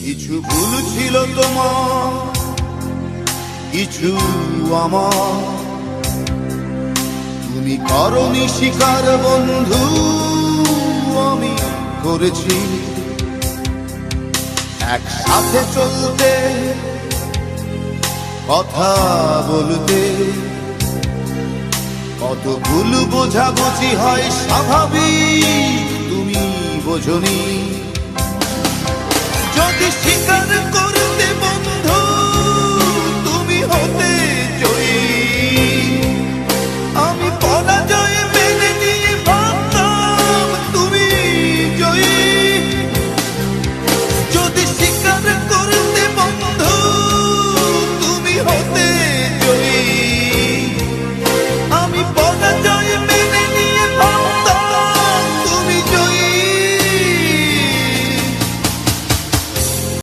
কিছু ভুল ছিল তোমার, কিছু আমার, তুমি করনি স্বীকার বন্ধু, আমি করেছি। একসাথে চলতে, কথা বলতে, কত ভুল বোঝাবুঝি হয় স্বাভাবিক, তুমি বোঝনি। যদি স্বীকার করতে বন্ধু তুমি হতে জয়ী, আমি পরাজয় মেনে নিয়ে ভাবতাম তুমি জয়ী। যদি স্বীকার করতে বন্ধু তুমি হতে